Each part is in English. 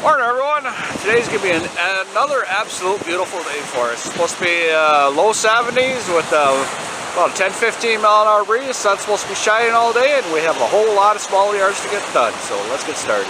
Morning everyone. Today's going to be another absolute beautiful day for us. It's supposed to be low 70s with about 10-15 mile an hour breeze. Sun's supposed to be shining all day and we have a whole lot of small yards to get done. So let's get started.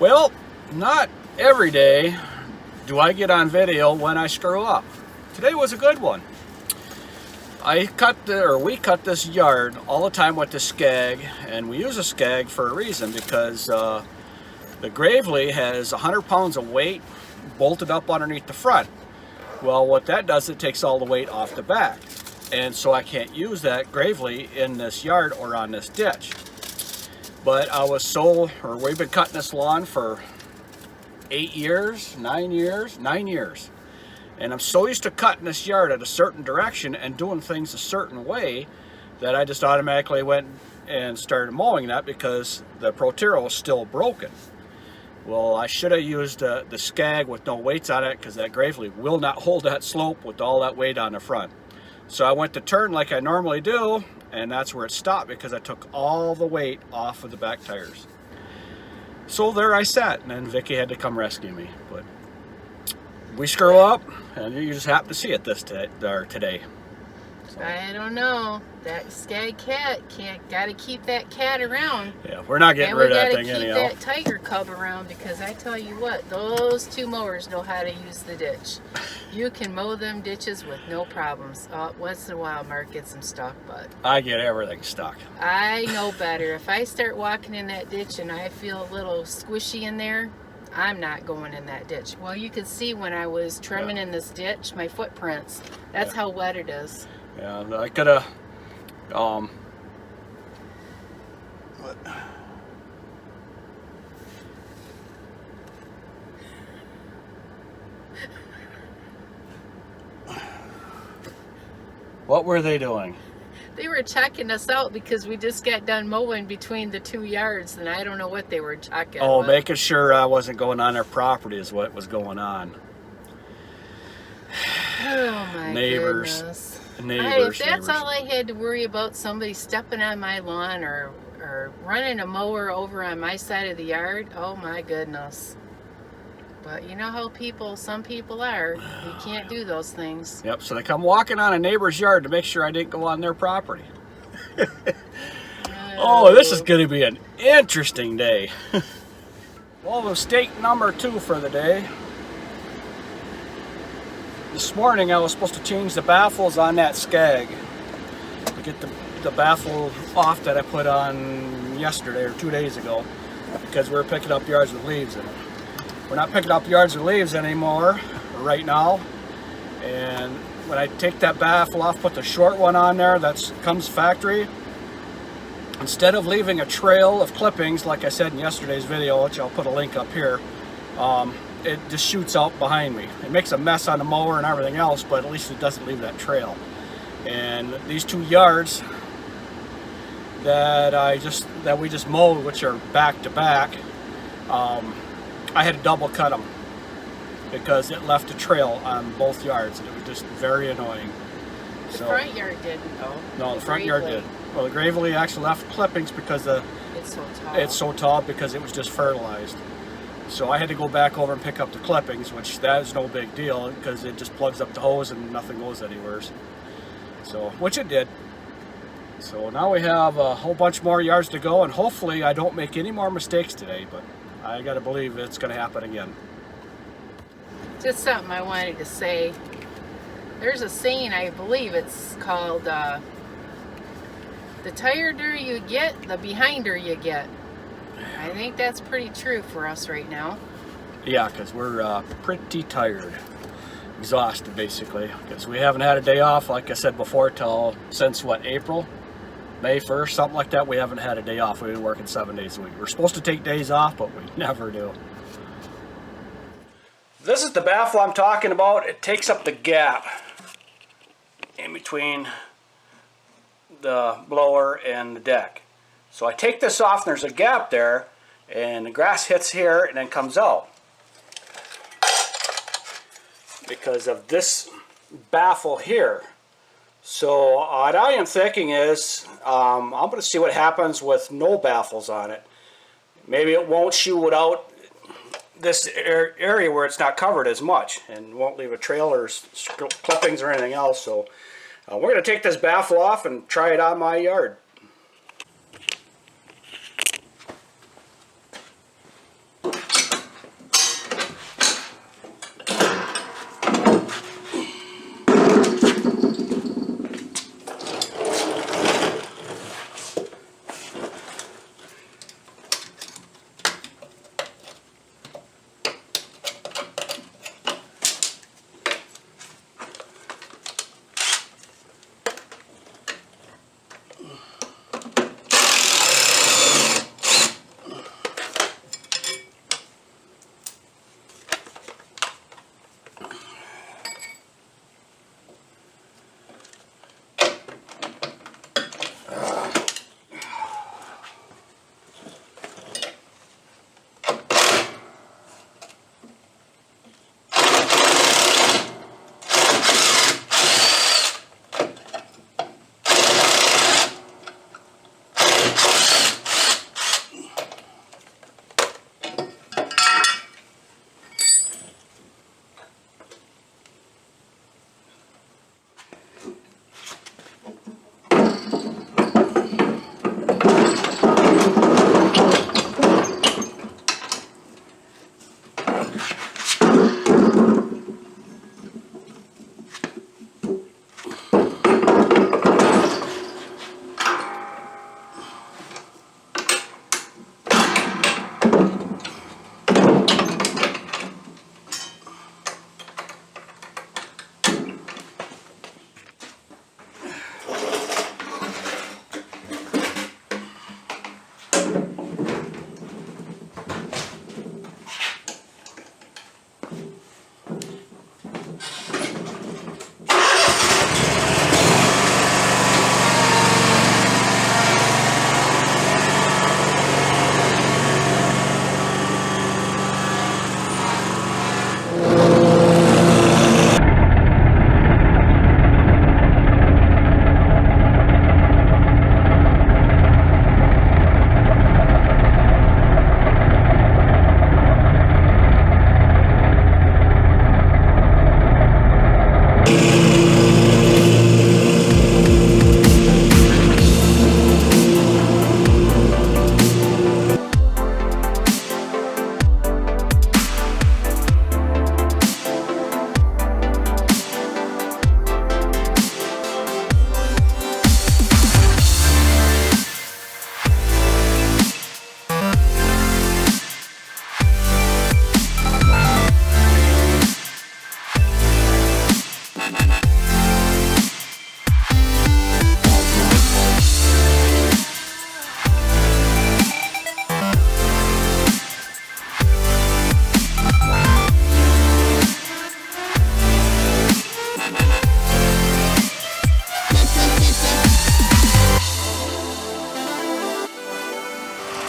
Well, not every day do I get on video when I screw up. Today was a good one. We cut this yard all the time with the skag, and we use a skag for a reason because the Gravely has 100 pounds of weight bolted up underneath the front. Well, what that does, it takes all the weight off the back. And so I can't use that Gravely in this yard or on this ditch. But we've been cutting this lawn for 9 years. And I'm so used to cutting this yard at a certain direction and doing things a certain way that I just automatically went and started mowing that because the Protero was still broken. Well, I should have used the Skag with no weights on it because that Gravely will not hold that slope with all that weight on the front. So I went to turn like I normally do, and that's where it stopped because I took all the weight off of the back tires. So there I sat, and then Vicky had to come rescue me. But we screw up, and you just happen to see it today. So. I don't know. That Skag cat gotta keep that cat around. Yeah, we're not getting rid of that thing anyhow. And we gotta keep that tiger cub around because I tell you what, those two mowers know how to use the ditch. You can mow them ditches with no problems. Once in a while, Mark gets them stuck, but I get everything stuck. I know better. If I start walking in that ditch and I feel a little squishy in there, I'm not going in that ditch. Well, you can see when I was trimming in this ditch, my footprints. That's how wet it is. Yeah, I could have, what were they doing? They were checking us out because we just got done mowing between the 2 yards, and I don't know what they were checking. Oh, making sure I wasn't going on their property is what was going on. Oh my goodness. If that's all I had to worry about, somebody stepping on my lawn or running a mower over on my side of the yard, oh my goodness. But you know how some people are. You can't do those things. Yep, so they come walking on a neighbor's yard to make sure I didn't go on their property. Oh, this is going to be an interesting day. Well, mistake number 2 for the day. This morning I was supposed to change the baffles on that Skag to get the baffle off that I put on yesterday or 2 days ago because we were picking up yards with leaves in it. We're not picking up yards with leaves anymore right now, and when I take that baffle off, put the short one on there that comes factory, instead of leaving a trail of clippings like I said in yesterday's video, which I'll put a link up here, it just shoots out behind me. It makes a mess on the mower and everything else, but at least it doesn't leave that trail. And these 2 yards that we just mowed, which are back to back, I had to double cut them because it left a trail on both yards, and it was just very annoying. The front yard didn't though. No, the front yard did. Well, the Gravely actually left clippings because it's so tall because it was just fertilized. So I had to go back over and pick up the clippings, which that is no big deal because it just plugs up the hose and nothing goes anywhere. So, which it did. So now we have a whole bunch more yards to go, and hopefully I don't make any more mistakes today, but I gotta believe it's gonna happen again. Just something I wanted to say. There's a saying, I believe it's called, the tireder you get, the behinder you get. I think that's pretty true for us right now. Yeah, because we're pretty tired. Exhausted, basically. Because we haven't had a day off, like I said before, since what, April? May 1st, something like that. We haven't had a day off. We've been working 7 days a week. We're supposed to take days off, but we never do. This is the baffle I'm talking about. It takes up the gap in between the blower and the deck. So I take this off and there's a gap there, and the grass hits here and then comes out because of this baffle here. So what I am thinking is I'm going to see what happens with no baffles on it. Maybe it won't shoot out this area where it's not covered as much and won't leave a trail or clippings or anything else. So we're going to take this baffle off and try it on my yard.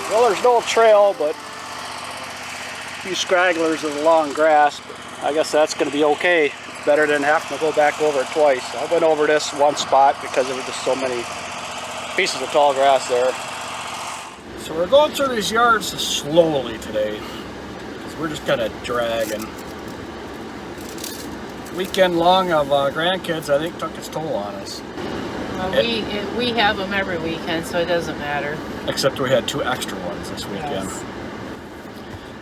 Well, there's no trail, but a few scragglers of the long grass. But I guess that's going to be okay. Better than having to go back over it twice. I went over this one spot because there were just so many pieces of tall grass there. So we're going through these yards slowly today, because we're just kind of dragging. Weekend long of grandkids, I think, took its toll on us. Well, we have them every weekend, so it doesn't matter. Except we had 2 extra ones this weekend. Yes.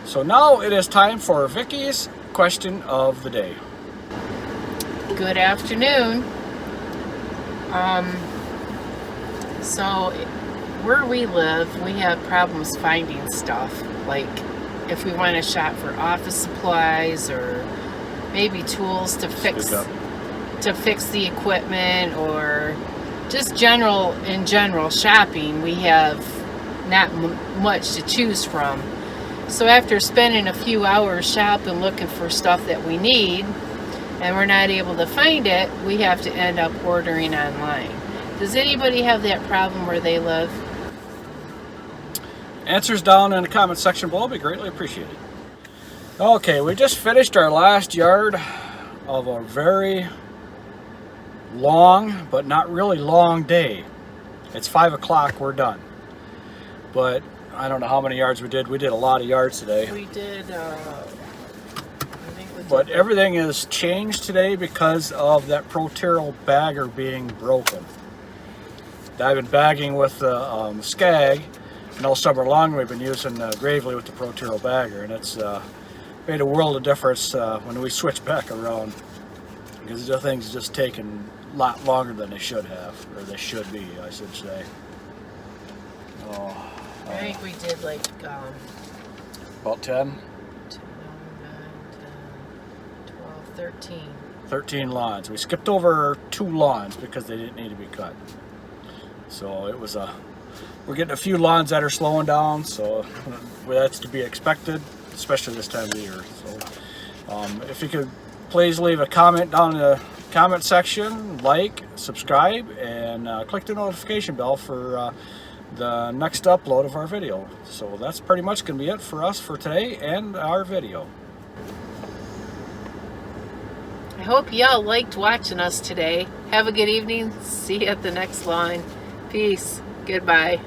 So now it is time for Vicky's question of the day. Good afternoon. So where we live, we have problems finding stuff. Like if we want to shop for office supplies or maybe tools to fix the equipment, or just in general shopping, we have not much to choose from. So after spending a few hours shopping looking for stuff that we need and we're not able to find it, we have to end up ordering online. Does anybody have that problem where they live? Answers down in the comment section below, be greatly appreciated. Okay, we just finished our last yard of a very long, but not really long day. It's 5 o'clock, we're done. But I don't know how many yards we did. We did a lot of yards today. We did, but everything is changed today because of that Pro-Terral bagger being broken. I've been bagging with the Skag, and all summer long we've been using Gravely with the Pro-Terral bagger, and it's made a world of difference when we switch back around, because the things just taking a lot longer than they should have, or they should be, I should say. I think we did like about 10? 10, 12, 13. 13 lawns. We skipped over 2 lawns because they didn't need to be cut. So it was we're getting a few lawns that are slowing down, so that's to be expected, especially this time of the year. So if you could please leave a comment down in the comment section, like, subscribe, and click the notification bell for the next upload of our video. So that's pretty much going to be it for us for today and our video. I hope y'all liked watching us today. Have a good evening. See you at the next line. Peace. Goodbye.